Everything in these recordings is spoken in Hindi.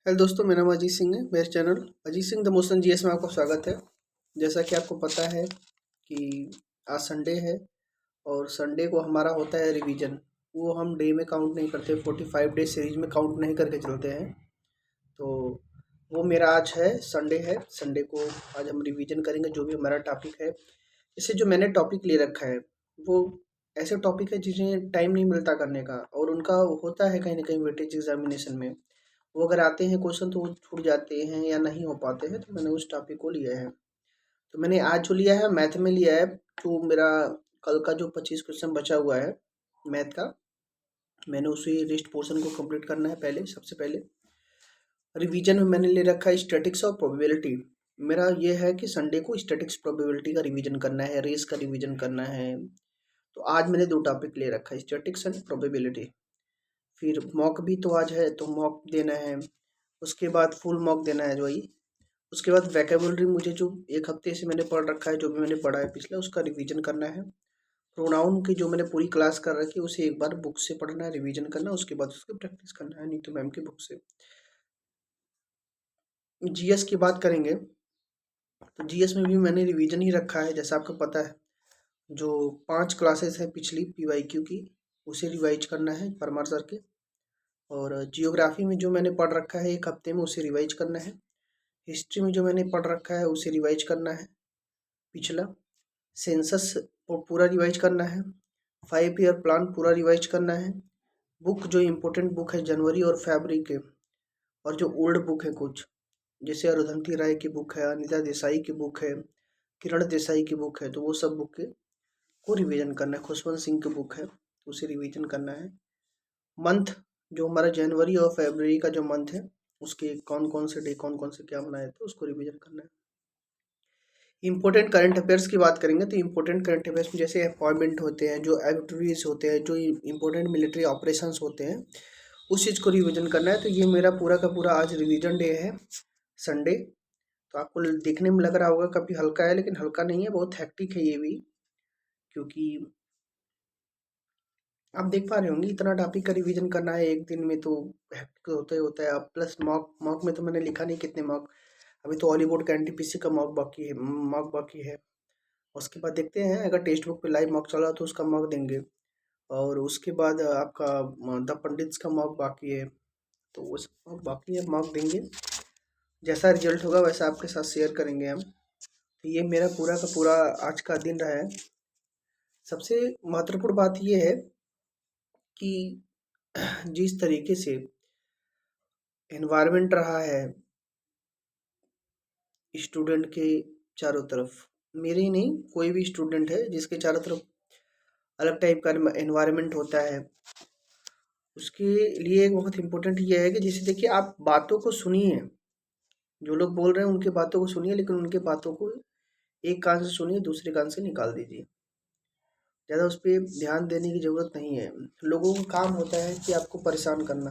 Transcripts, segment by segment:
हेलो दोस्तों, मेरा नाम अजीत सिंह है। मेरे channel Ajit Singh the motion GS में आपका स्वागत है। जैसा कि आपको पता है कि आज संडे है और संडे को हमारा होता है रिवीजन। वो हम डे में काउंट नहीं करते, 45 डे सीरीज में काउंट नहीं करके चलते हैं। तो वो मेरा आज है, संडे है। संडे को आज हम रिवीजन करेंगे जो भी हमारा टॉपिक है। इससे जो मैंने टॉपिक ले रखा है वो ऐसे टॉपिक है जिन्हें टाइम नहीं मिलता करने का, और उनका होता है कहीं ना कहीं वेटेज एग्जामिनेशन में। वो अगर आते हैं क्वेश्चन तो वो छूट जाते हैं या नहीं हो पाते हैं, तो मैंने उस टॉपिक को लिया है। तो मैंने आज जो लिया है मैथ में लिया है। जो मेरा कल का जो 25 क्वेश्चन बचा हुआ है मैथ का, मैंने उसी लिस्ट पोर्शन को कंप्लीट करना है। पहले सबसे पहले रिवीजन में मैंने ले रखा है स्टैटिक्स और प्रोबेबिलिटी। मेरा ये है कि संडे को स्टैटिक्स प्रोबेबिलिटी का रिवीजन करना है, रेस का रिवीजन करना है। तो आज मैंने दो टॉपिक ले रखा है, स्टैटिक्स एंड प्रोबेबिलिटी। फिर मॉक भी तो आज है, तो मॉक देना है। उसके बाद फुल मॉक देना है जो ही। उसके बाद वैकेबुलरी मुझे जो एक हफ्ते से मैंने पढ़ रखा है, जो भी मैंने पढ़ा है पिछला, उसका रिवीजन करना है। प्रोनाउन की जो मैंने पूरी क्लास कर रखी है उसे एक बार बुक से पढ़ना है, रिवीजन करना है। उसके बाद उसकी प्रैक्टिस करना है नीतू मैम की बुक से। जीएस की बात करेंगे तो जीएस में भी मैंने रिवीजन ही रखा है। जैसा आपको पता है, जो 5 क्लासेस है पिछली पीवाईक्यू की, उसे रिवाइज करना है परमार सर के। और जियोग्राफी में जो मैंने पढ़ रखा है एक हफ्ते में, उसे रिवाइज करना है। हिस्ट्री में जो मैंने पढ़ रखा है उसे रिवाइज करना है पिछला। सेंसस को पूरा रिवाइज करना है। 5 ईयर प्लान पूरा रिवाइज करना है। बुक जो इम्पोर्टेंट बुक है जनवरी और फरवरी के, और जो ओल्ड बुक है कुछ, जैसे अरुंधति राय की बुक है, अनिता देसाई की बुक है, किरण देसाई की बुक है, तो वो सब बुक के को रिवीजन करना है। खुशवंत सिंह की बुक है, उसे रिवीजन करना है। मंथ जो हमारा जनवरी और फरवरी का जो मंथ है, उसके कौन कौन से डे कौन कौन से क्या मनाए थे, उसको रिवीजन करना है। इंपॉर्टेंट करंट अफेयर्स की बात करेंगे तो इंपॉर्टेंट करंट अफेयर्स में जैसे अपॉइंटमेंट होते हैं, जो एक्टिविटीज होते हैं, जो इंपॉर्टेंट मिलिट्री ऑपरेशंस होते हैं, उस चीज़ को रिवीजन करना है। तो ये मेरा पूरा का पूरा आज रिवीजन डे है, संडे। तो आपको देखने में लग रहा होगा काफ़ी हल्का है, लेकिन हल्का नहीं है, बहुत हैक्टिक है ये भी। क्योंकि आप देख पा रहे होंगे इतना टॉपिक का रिवीजन करना है एक दिन में, तो हैक्टिक होता ही होता है। अब प्लस मॉक मॉक में तो मैंने लिखा नहीं कितने मॉक। अभी तो हॉलीवुड का एनटीपीसी का मॉक बाकी है। उसके बाद देखते हैं, अगर टेक्स्ट बुक पे लाइव मॉक चला तो उसका मॉक देंगे। और उसके बाद आपका द पंडित्स का मॉक बाकी है, तो वो सब मॉक बाकी है, मॉक देंगे। जैसा रिजल्ट होगा वैसा आपके साथ शेयर करेंगे हम। तो ये मेरा पूरा का पूरा आज का दिन रहा है। सबसे महत्वपूर्ण बात ये है कि जिस तरीके से एनवायरनमेंट रहा है स्टूडेंट के चारों तरफ, मेरे ही नहीं, कोई भी स्टूडेंट है जिसके चारों तरफ अलग टाइप का एनवायरनमेंट होता है, उसके लिए एक बहुत इम्पोर्टेंट ये है कि जैसे देखिए, आप बातों को सुनिए, जो लोग बोल रहे हैं उनकी बातों को सुनिए, लेकिन उनके बातों को एक कान से सुनिए, दूसरे कान से निकाल दीजिए। ज़्यादा उस पर ध्यान देने की ज़रूरत नहीं है। लोगों का काम होता है कि आपको परेशान करना,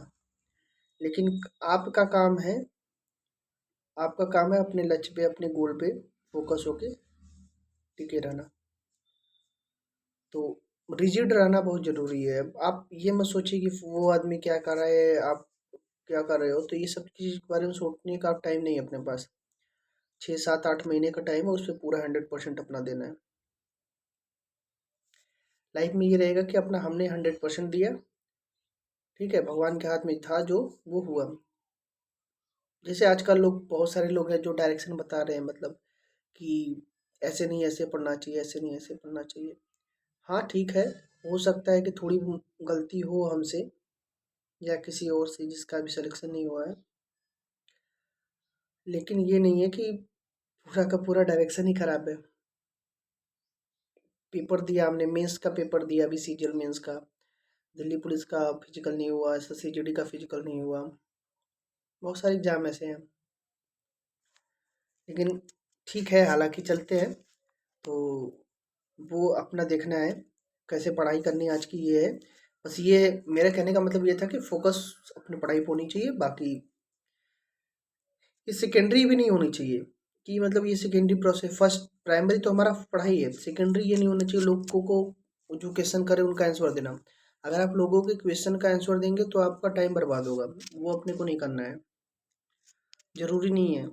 लेकिन आपका काम है आपका काम है अपने लक्ष्य पे, अपने गोल पे फोकस होके टिके रहना। तो रिजिड रहना बहुत ज़रूरी है। आप ये मत सोचिए कि वो आदमी क्या कर रहा है, आप क्या कर रहे हो। तो ये सब चीज़ के बारे में सोचने का टाइम नहीं है अपने पास। 6 7 8 महीने का टाइम है, उस पर पूरा 100% अपना देना है। लाइफ में ये रहेगा कि अपना हमने 100% दिया, ठीक है, भगवान के हाथ में था जो वो हुआ। जैसे आजकल लोग, बहुत सारे लोग हैं जो डायरेक्शन बता रहे हैं, मतलब कि ऐसे नहीं ऐसे पढ़ना चाहिए, ऐसे नहीं ऐसे पढ़ना चाहिए। हाँ ठीक है, हो सकता है कि थोड़ी गलती हो हमसे या किसी और से जिसका भी सिलेक्शन नहीं हुआ है, लेकिन ये नहीं है कि पूरा का पूरा डायरेक्शन ही खराब है। पेपर दिया हमने, मेंस का पेपर दिया, अभी सीजीएल मेंस का, दिल्ली पुलिस का फिजिकल नहीं हुआ, एसएससीजीडी का फिजिकल नहीं हुआ, बहुत सारे एग्जाम ऐसे हैं। लेकिन ठीक है, हालांकि चलते हैं। तो वो अपना देखना है कैसे पढ़ाई करनी है आज की, ये है बस। ये मेरे कहने का मतलब ये था कि फोकस अपनी पढ़ाई पे होनी चाहिए। बाकी ये सेकेंडरी भी नहीं होनी चाहिए कि मतलब ये सेकेंडरी प्रोसेस, फर्स्ट प्राइमरी तो हमारा पढ़ाई है, सेकेंडरी ये नहीं होना चाहिए लोगों को जो क्वेश्चन करे उनका आंसर देना। अगर आप लोगों के क्वेश्चन का आंसर देंगे तो आपका टाइम बर्बाद होगा, वो अपने को नहीं करना है। ज़रूरी नहीं है,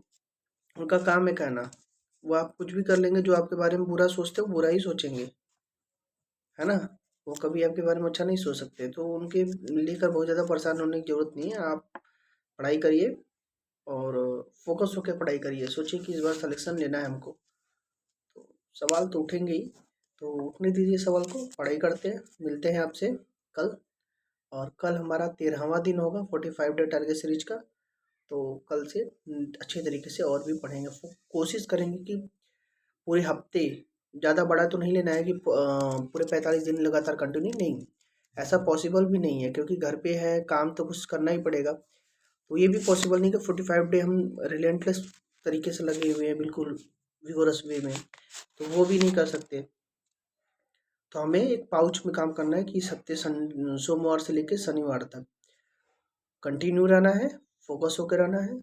उनका काम है कहना। वो आप कुछ भी कर लेंगे, जो आपके बारे में बुरा सोचते हैं वो बुरा ही सोचेंगे, है ना? वो कभी आपके बारे में अच्छा नहीं सोच सकते, तो उनके लेकर बहुत ज़्यादा परेशान होने की ज़रूरत नहीं है। आप पढ़ाई करिए और फोकस होकर पढ़ाई करिए। सोचिए कि इस बार सिलेक्शन लेना है हमको, तो सवाल तो उठेंगे ही, तो उठने दीजिए सवाल को, पढ़ाई करते हैं। मिलते हैं आपसे कल, और कल हमारा 13वां दिन होगा 45 डे टारगेट सीरीज का। तो कल से अच्छे तरीके से और भी पढ़ेंगे। कोशिश करेंगे कि पूरे हफ्ते, ज़्यादा बड़ा तो नहीं लेना है कि पूरे 45 दिन लगातार कंटिन्यू, नहीं, ऐसा पॉसिबल भी नहीं है, क्योंकि घर पे है, काम तो कुछ करना ही पड़ेगा। तो ये भी पॉसिबल नहीं कि 45 डे हम रिलेंटलेस तरीके से लगे हुए हैं, बिल्कुल विगोरस वे में, तो वो भी नहीं कर सकते। तो हमें एक पाउच में काम करना है कि इस हफ्ते सोमवार से लेकर शनिवार तक कंटिन्यू रहना है, फोकस होकर रहना है,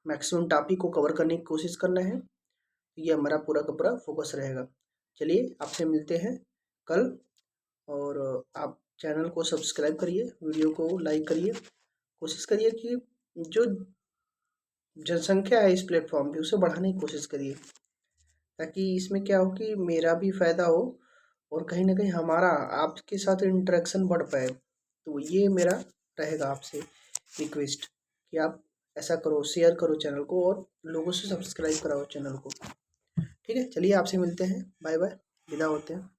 मैक्सिमम टॉपिक को कवर करने की कोशिश करना है। ये हमारा पूरा का पूरा फोकस रहेगा। चलिए आपसे मिलते हैं कल, और आप चैनल को सब्सक्राइब करिए, वीडियो को लाइक करिए, कोशिश करिए कि जो जनसंख्या है इस प्लेटफॉर्म पे उसे बढ़ाने की कोशिश करिए, ताकि इसमें क्या हो कि मेरा भी फ़ायदा हो और कहीं ना कहीं हमारा आपके साथ इंटरेक्शन बढ़ पाए। तो ये मेरा रहेगा आपसे रिक्वेस्ट कि आप ऐसा करो, शेयर करो चैनल को और लोगों से सब्सक्राइब कराओ चैनल को। ठीक है, चलिए आपसे मिलते हैं, बाय बाय, विदा होते हैं।